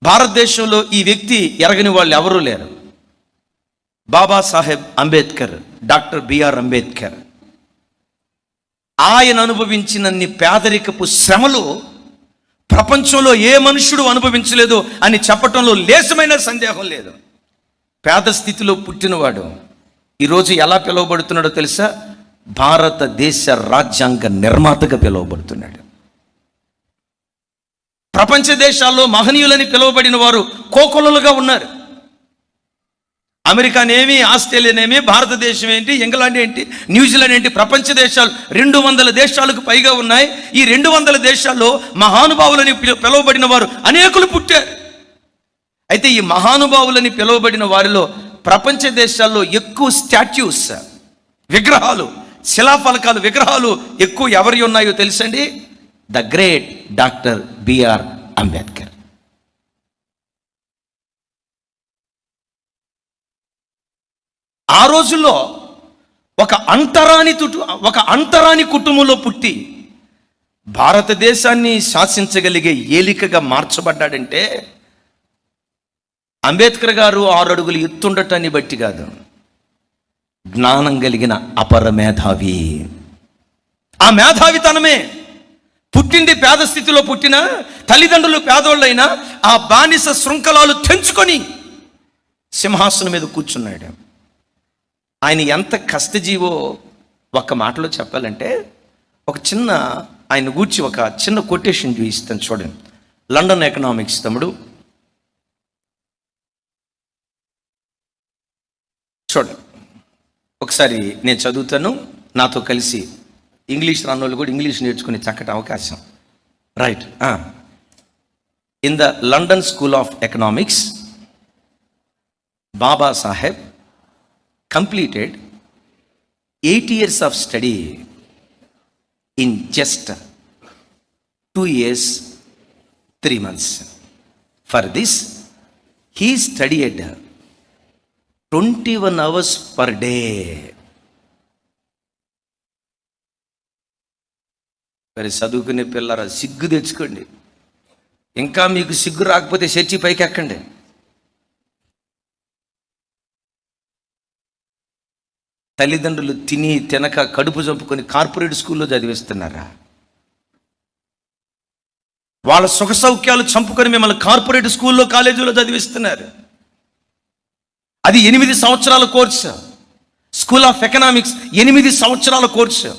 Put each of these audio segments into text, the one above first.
భారతదేశంలో ఈ వ్యక్తి ఎరగని వాళ్ళు ఎవరూ లేరు. Babasaheb Ambedkar, doctor BR Ambedkar. ఆయన అనుభవించినన్ని పేదరికపు శ్రమలు ప్రపంచంలో ఏ మనుషుడు అనుభవించలేదు అని చెప్పటంలో లేశమైన సందేహం లేదు. పేద స్థితిలో పుట్టినవాడు ఈరోజు ఎలా పిలువబడుతున్నాడో తెలుసా? భారతదేశ రాజ్యాంగ నిర్మాతగా పిలువబడుతున్నాడు. ప్రపంచ దేశాల్లో మహనీయులని పిలువబడిన వారు కోకొల్లలుగా ఉన్నారు. అమెరికానేమి, ఆస్ట్రేలియానేమి, భారతదేశం ఏంటి, ఇంగ్లాండ్ ఏంటి, న్యూజిలాండ్ ఏంటి, ప్రపంచ దేశాలు 200 దేశాలకు పైగా ఉన్నాయి. ఈ 200 దేశాల్లో మహానుభావులని పిలువబడిన వారు అనేకులు పుట్టారు. అయితే ఈ మహానుభావులని పిలువబడిన వారిలో ప్రపంచ దేశాల్లో ఎక్కువ స్టాట్యూస్, విగ్రహాలు, శిలాఫలకాలు, విగ్రహాలు ఎక్కువ ఎవరి ఉన్నాయో తెలుసండి? The great doctor BR Ambedkar. ఆ రోజుల్లో ఒక అంటరాని కుటుంబంలో పుట్టి భారతదేశాన్ని శాసించగలిగే ఏలికగా మార్చబడ్డాడంటే అంబేద్కర్ గారు 6 అడుగులు ఎత్తుండటాన్ని బట్టి కాదు, జ్ఞానం కలిగిన అపర మేధావి. ఆ మేధావితనమే పుట్టింది పేద స్థితిలో పుట్టిన తల్లిదండ్రులు పేదోళ్ళైనా ఆ బానిస శృంఖలాలు తెంచుకొని సింహాసనం మీద కూర్చున్నాడు. ఆయన ఎంత కష్టజీవో ఒక్క మాటలో చెప్పాలంటే, ఆయన గూర్చి ఒక చిన్న కొటేషన్ చూపిస్తాను చూడండి. లండన్ ఎకనామిక్స్ తమ్ముడు చూడండి ఒకసారి, నేను చదువుతాను, నాతో కలిసి ఇంగ్లీష్ రానోళ్ళు కూడా ఇంగ్లీష్ నేర్చుకునే చక్కటి అవకాశం. Right. In the London school of economics, Baba Saheb completed 8 years of study in just 2 years 3 months. For this, he studied 21 hours per day. మరి చదువుకునే పిల్లరా, సిగ్గు తెచ్చుకోండి. ఇంకా మీకు సిగ్గు రాకపోతే చర్చి పైకి ఎక్కండి. తల్లిదండ్రులు తిని తినక కడుపు చంపుకొని కార్పొరేట్ స్కూల్లో చదివిస్తున్నారా? వాళ్ళ సుఖ సౌఖ్యాలు చంపుకొని మిమ్మల్ని కార్పొరేట్ స్కూల్లో, కాలేజీలో చదివిస్తున్నారు. అది 8 సంవత్సరాల కోర్సు. స్కూల్ ఆఫ్ ఎకనామిక్స్ 8 సంవత్సరాల కోర్సు.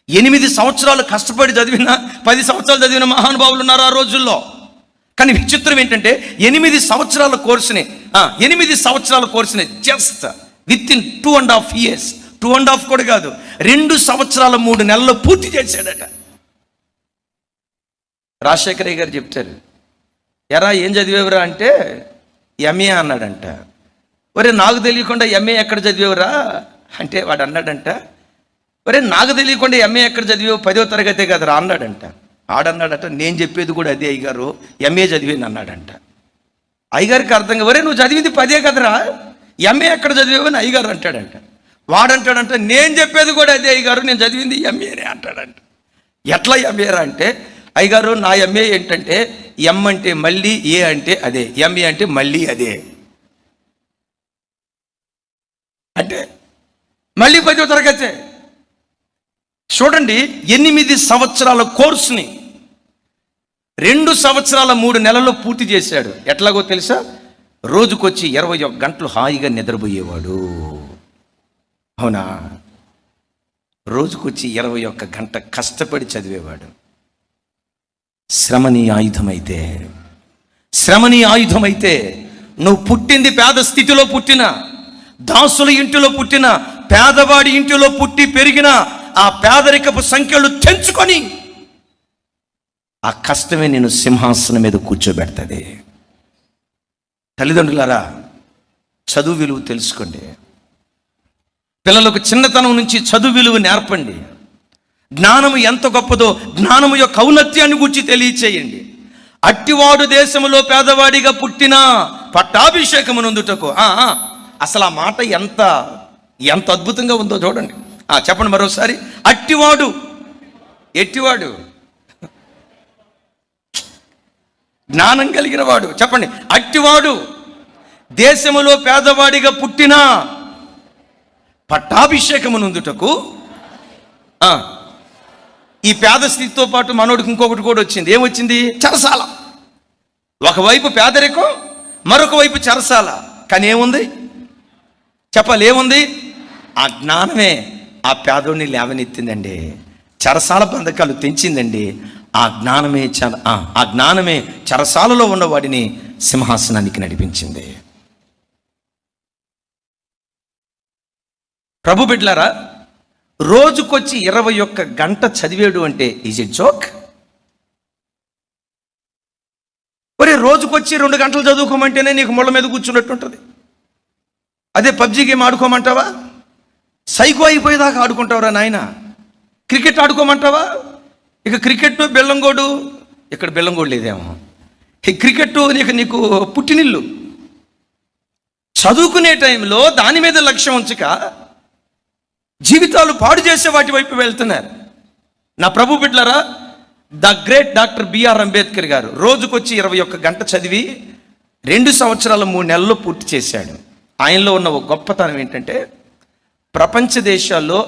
8 సంవత్సరాలు కష్టపడి చదివిన, 10 సంవత్సరాలు చదివిన మహానుభావులు ఉన్నారు ఆ రోజుల్లో. కానీ విచిత్రం ఏంటంటే 8 సంవత్సరాల కోర్సుని జస్ట్ విత్ ఇన్ 2.5 years, 2.5 కూడా కాదు, 2 సంవత్సరాల 3 నెలల్లో పూర్తి చేశాడట. రాజశేఖరయ్య గారు చెప్తారు, ఎరా ఏం చదివేవరా అంటే ఎంఏ అన్నాడంట. ఒరే నాకు తెలియకుండా ఎంఏ ఎక్కడ చదివేవరా అంటే వాడు అన్నాడంట, ఒరే నాకు తెలియకుండా ఎంఏ ఎక్కడ చదివేవు, 10వ తరగతే కదరా అన్నాడంట. ఆడన్నాడట, నేను చెప్పేది కూడా అదే అయ్యగారు, ఎంఏ చదివేను అన్నాడంట. అయ్యగారికి అర్థంగా, ఒరే నువ్వు చదివింది 10 కదరా, ఎంఏ ఎక్కడ చదివేవని అయ్యగారు అంటాడంట. వాడంటాడంట, నేను చెప్పేది కూడా అదే అయ్యగారు, నేను చదివింది ఎంఏనే అంటాడంట. ఎట్లా ఎంఏరా అంటే, అయ్యగారు నా ఎంఏ ఏంటంటే ఎం అంటే మళ్ళీ, ఏ అంటే అదే, ఎంఏ అంటే మళ్ళీ అదే. అంటే మళ్ళీ 10వ తరగతే. చూడండి, 8 సంవత్సరాల కోర్సుని 2 సంవత్సరాల 3 నెలల్లో పూర్తి చేశాడు. ఎట్లాగో తెలుసా? రోజుకొచ్చి 21 గంటలు హాయిగా నిద్రపోయేవాడు. అవునా? రోజుకొచ్చి 21 గంట కష్టపడి చదివేవాడు. శ్రమని ఆయుధమైతే నువ్వు పుట్టింది పేద స్థితిలో పుట్టిన, దాసుల ఇంటిలో పుట్టిన, పేదవాడి ఇంటిలో పుట్టి పెరిగిన ఆ పేదరికపు సంఖ్యలు తెంచుకొని ఆ కష్టమే నేను సింహాసనం మీద కూర్చోబెడతది. తల్లిదండ్రులారా, చదువు విలువ తెలుసుకోండి. పిల్లలకు చిన్నతనం నుంచి చదువు విలువ నేర్పండి. జ్ఞానము ఎంత గొప్పదో జ్ఞానము యొక్క ఔన్నత్యాన్ని గురించి తెలియచేయండి. అట్టివాడు దేశములో పేదవాడిగా పుట్టిన పట్టాభిషేకమునందుటకు. అసలు ఆ మాట ఎంత అద్భుతంగా ఉందో చూడండి. చెప్పండి మరోసారి. ఎట్టివాడు జ్ఞానం కలిగిన వాడు. చెప్పండి, అట్టివాడు దేశములో పేదవాడిగా పుట్టినా పట్టాభిషేకము నొందుటకు. ఈ పేద స్థితితో పాటు మనోడికి ఇంకొకటి కూడా వచ్చింది. ఏమొచ్చింది? చెరసాల. ఒకవైపు పేదరికం, మరొక వైపు చెరసాల. కానీ ఏముంది చెప్పాలి? ఏముంది? ఆ జ్ఞానమే ఆ పేదోడిని లేవనెత్తిందండి. చెరసాల బంధకాలు తెంచిందండి. ఆ జ్ఞానమే చెరసాలలో ఉన్నవాడిని సింహాసనానికి నడిపించింది. ప్రభు బిడ్డలారా, రోజుకొచ్చి 21 గంట చదివేడు అంటే ఈజ్ ఇట్ జోక్? ఒరే, రోజుకొచ్చి 2 గంటలు చదువుకోమంటేనే నీకు ముళ్ళ మీద కూర్చున్నట్టు ఉంటుంది. అదే పబ్జీ గేమ్ ఆడుకోమంటావా? సైకో అయిపోయేదాకా ఆడుకుంటావురా నాయన. క్రికెట్ ఆడుకోమంటావా? ఇక క్రికెట్ బెల్లంగోడు, ఇక్కడ బెల్లంగోడు లేదేమో. ఈ క్రికెట్ నీకు పుట్టినిల్లు. చదువుకునే టైంలో దాని మీద లక్ష్యం ఉంచక జీవితాలు పాడు చేసే వాటి వైపు వెళ్తున్నారు. నా ప్రభు బిడ్డలారా, the great doctor BR Ambedkar garu రోజుకొచ్చి 21 గంట చదివి 2 సంవత్సరాల 3 నెలల్లో పూర్తి చేశాడు. ఆయనలో ఉన్న ఒక గొప్పతనం ఏంటంటే, ప్రపంచ దేశాల్లో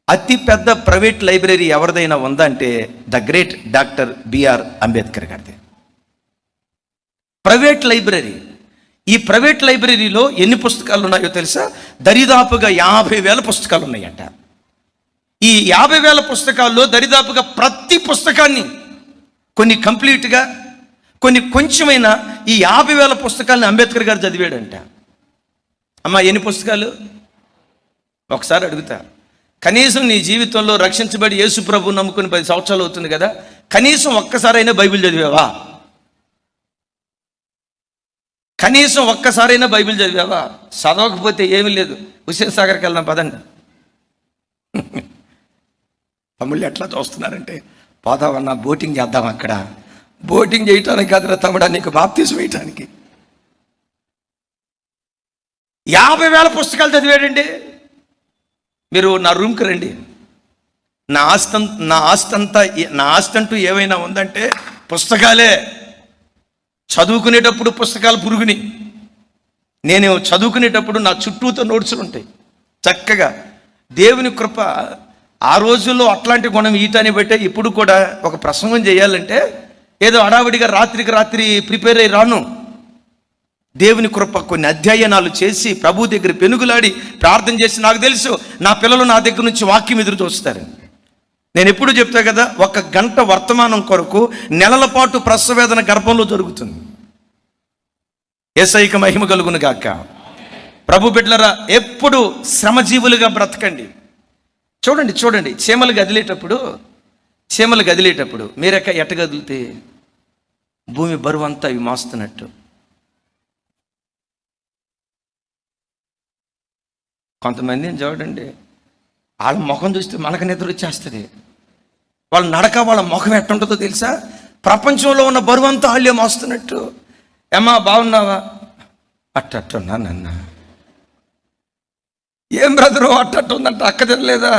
అతి పెద్ద ప్రైవేట్ లైబ్రరీ ఎవరిదైనా ఉందంటే the great doctor BR Ambedkar గారిది. Private library. ఈ ప్రైవేట్ లైబ్రరీలో ఎన్ని పుస్తకాలు ఉన్నాయో తెలుసా? దరిదాపుగా 50,000 పుస్తకాలు ఉన్నాయట. ఈ 50,000 పుస్తకాల్లో దరిదాపుగా ప్రతి పుస్తకాన్ని, కొన్ని కంప్లీట్గా, కొన్ని కొంచెమైన, ఈ 50,000 పుస్తకాలను అంబేద్కర్ గారు చదివాడంట. అమ్మా, ఎన్ని పుస్తకాలు? ఒకసారి అడుగుతా, కనీసం నీ జీవితంలో రక్షించబడి యేసు ప్రభు నమ్ముకుని 10 సంవత్సరాలు అవుతుంది కదా, కనీసం ఒక్కసారైనా బైబిల్ చదివావా? కనీసం ఒక్కసారైనా బైబిల్ చదివావా? చదవకపోతే ఏమీ లేదు. హుస్సేన్ సాగర్కి వెళ్దాం పదండి. తమ్ముళ్ళు ఎట్లా చూస్తున్నారంటే, పోదామన్నా బోటింగ్ చేద్దాం. అక్కడ బోటింగ్ చేయటానికి కాదురా తమ్ముడా, నీకు బాప్తిజం వేయటానికి. 50,000 పుస్తకాలు చదివాడండి. మీరు నా రూమ్కి రండి. నా ఆస్తి అంటూ ఏమైనా ఉందంటే పుస్తకాలే. చదువుకునేటప్పుడు పుస్తకాలు పురుగుని. నేను చదువుకునేటప్పుడు నా చుట్టూతో నోట్సులు ఉంటాయి చక్కగా. దేవుని కృప. ఆ రోజుల్లో అట్లాంటి గుణం ఈటాన్ని బట్టే ఇప్పుడు కూడా ఒక ప్రసంగం చేయాలంటే ఏదో హడావిడిగా రాత్రికి రాత్రి ప్రిపేర్ అయ్యి రాను. దేవుని కృప కొన్ని అధ్యయనాలు చేసి ప్రభు దగ్గర పెనుగులాడి ప్రార్థన చేసి, నాకు తెలుసు నా పిల్లలు నా దగ్గర నుంచి వాక్యం ఎదురు చూస్తారు. నేను ఎప్పుడు చెప్తా కదా, 1 గంట వర్తమానం కొరకు నెలల పాటు ప్రసవేదన గర్భంలో జరుగుతుంది. యేసయ్యకు మహిమ కలుగును గాక. ప్రభు బిడ్డలారా, ఎప్పుడు శ్రమజీవులుగా బ్రతకండి. చూడండి, చీమలు కదిలేటప్పుడు మీరెక్క ఎట్ట కదిలితే భూమి బరువు అంతా ఇవి మోస్తున్నట్టు. కొంతమందిని చూడండి, వాళ్ళ ముఖం చూస్తే మనకు నిద్ర వచ్చేస్తుంది. వాళ్ళ నడక, వాళ్ళ ముఖం ఎట్టుంటుందో తెలుసా? ప్రపంచంలో ఉన్న బరువు అంతా వాళ్ళే మోస్తున్నట్టు. ఏమ్మా బాగున్నావా? అట్టట్టున్నా నన్న. ఏం బ్రదరు అట్టట్టుందంట? అక్క తినలేదా?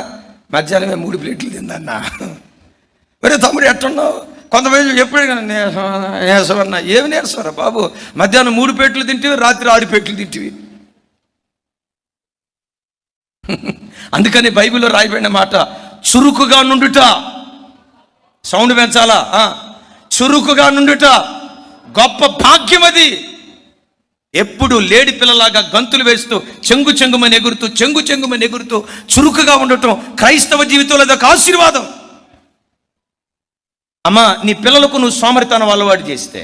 మధ్యాహ్నమే 3 ప్లేట్లు తిందన్నా. మరి తమ్ముడు ఎట్టున్నావు? కొంతమంది ఎప్పుడు నీరసమన్నా. ఏమి నీరసరా బాబు? మధ్యాహ్నం 3 ప్లేట్లు తింటివి, రాత్రి 6 ప్లేట్లు తింటివి. అందుకని బైబిల్లో రాయబడిన మాట, చురుకుగా నుండుట. సౌండ్ పెంచాలా? చురుకుగా నుండుట గొప్ప భాగ్యం. అది ఎప్పుడు లేడి పిల్లలాగా గంతులు వేస్తూ చెంగు చెంగుమని ఎగురుతూ చురుకుగా ఉండటం క్రైస్తవ జీవితంలో అదొక ఆశీర్వాదం. అమ్మా, నీ పిల్లలకు నువ్వు సోమరితనం అలవాటు చేస్తే,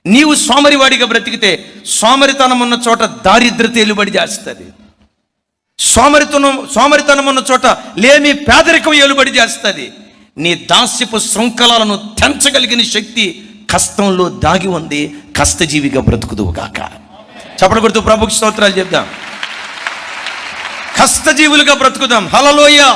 నీవు సోమరివాడిగా బ్రతికితే, సోమరితనం ఉన్న చోట దారిద్రత ఏలుబడి చేస్తుంది. సోమరితనం ఉన్న చోట లేమి పేదరికం ఏలుబడి చేస్తుంది. నీ దాస్యపు శృంఖలాలను తెంచగలిగిన శక్తి కష్టంలో దాగి ఉంది. కష్టజీవిగా బ్రతుకుదువుగాక. చప్పట్లు కొడుతూ ప్రభుకి స్తోత్రాలు చెప్దాం. కష్టజీవులుగా బ్రతుకుదాం. హల్లెలూయా.